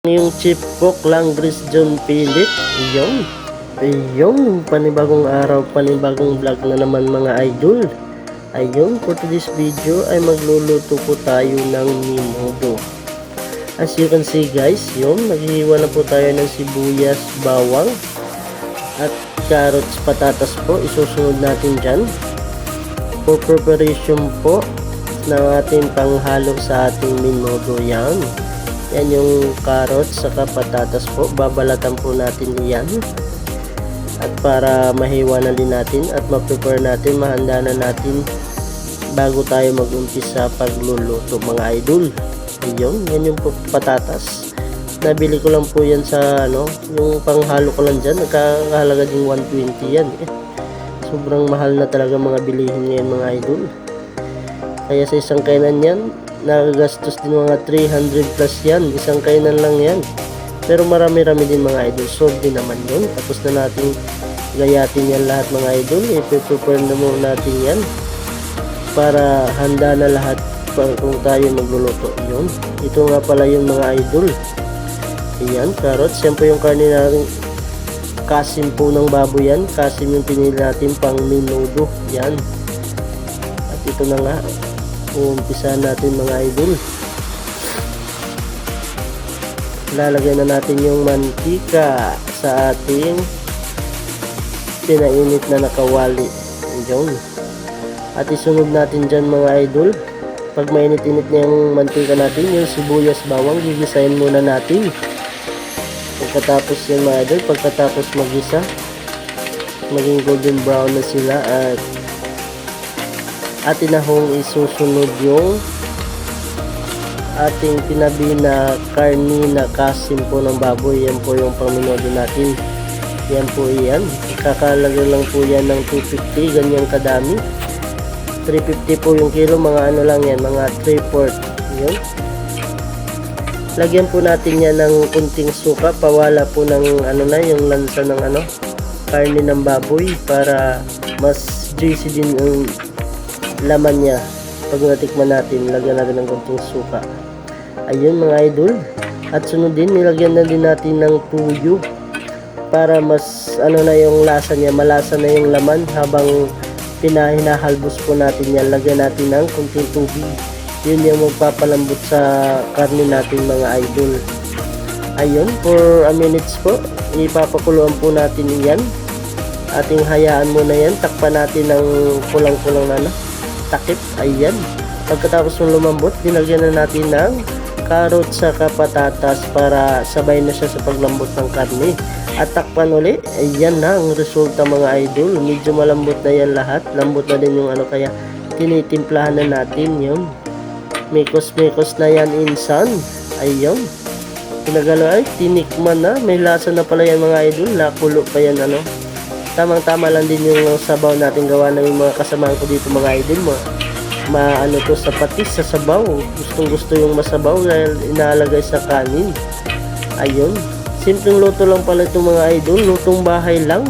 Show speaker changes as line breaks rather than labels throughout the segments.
Yung Chief Cook Langris John Philip. Ayun, panibagong araw, panibagong vlog na naman mga idol. Ayun, for today's video ay magluluto po tayo ng menudo. As you can see guys, naghihiwa na po tayo ng sibuyas, bawang at carrots, patatas po. Isusunod natin dyan for preparation po ng ating panghalo sa ating menudo. Yan yung carrots saka patatas po, babalatan po natin yan at para mahiwa na din natin at ma-prepare natin, mahanda na natin bago tayo mag-umpisa pagluluto mga idol. Yan yung patatas, nabili ko lang po yan sa yung panghalo ko lang dyan, nagkakahalaga din 120 yan sobrang mahal na talaga mga bilihin ngayon mga idol, kaya sa isang kainan yan nagagastos din mga 300 plus yan, isang kainan lang yan, pero marami-rami din mga idol. Solve din naman yun. Tapos na natin gayatin yan lahat mga idol, i-prepare na muna natin yan para handa na lahat kung tayo magluluto. Ito nga pala yung mga idol, ayan, carrots, siyempre yung karne natin kasim po ng baboy yan, kasim yung pinili natin pang menudo yan. At ito na nga, umpisa natin mga idol. Lalagyan na natin yung mantika sa ating pinainit na nakawali. At isunod natin dyan mga idol, pag mainit-init na yung mantika natin, yung sibuyas, bawang, gigisahin muna natin. Pagkatapos yung mga idol, pagkatapos magisa, maging golden brown na sila, at atin na hong isusunod yung ating tinabi na karni na kasim po ng baboy. Yan po yung pangmenudo natin. Yan po yan. Kakalagay lang po yan ng 250. Ganyan kadami. 350 po yung kilo. Mga lang yan. Mga 3/4. Yun. Lagyan po natin yan ng kunting suka. Pawala po ng yung lansa ng karni ng baboy para mas juicy din yung laman niya. Pag natikman natin, lagyan natin ng konting suka. Ayun mga idol. At sunod din, nilagyan na din natin ng tuyo para mas yung lasa niya, malasa na yung laman habang hinahalbos po natin yan. Lagyan natin ng konting tubig. Yun yung magpapalambot sa karne natin mga idol. Ayun, for a minutes po, ipapakuluan po natin yan. Ating hayaan muna yan. Takpan natin ng kulang-kulang na takip. Ayan, pagkatapos ng lumambot, dinagyan na natin ng carrots saka patatas para sabay na siya sa paglambot ng karne at takpan uli. Ayan na ang resulta mga idol, medyo malambot na yan lahat, lambot na din yung kaya tinitimplahan na natin yun, mekos na yan insan. Ayun, pinagalo ay tinikman na, may lasa na pala yan mga idol, nakulo pa yan tamang-tama lang din yung sabaw natin gawa ng mga kasamahan ko dito mga idol. To sa patis, sa sabaw. Gustong-gusto yung masabaw dahil inaalagay sa kanin. Ayun. Simpleng luto lang pala itong mga idol. Lutong bahay lang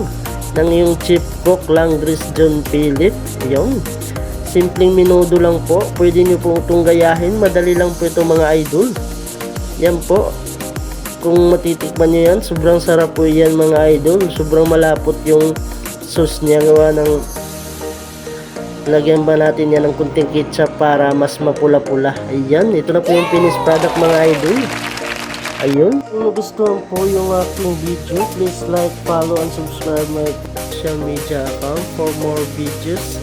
ng yung Chief Cook Langris John Philip. Ayun. Simpleng menudo lang po. Pwede nyo po itong gayahin. Madali lang po ito mga idol. Yan po. Kung matitikman nyo yan, sobrang sarap po yan mga idol. Sobrang malapot yung sauce niya, gawa ng lagyan ba natin yan ng kunting ketchup para mas mapula-pula. Ayan, ito na po yung finished product mga idol. Ayun, kung nagustuhan po yung aking video, please like, follow, and subscribe my social media account for more videos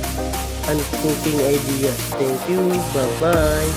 and cooking ideas. Thank you, bye bye.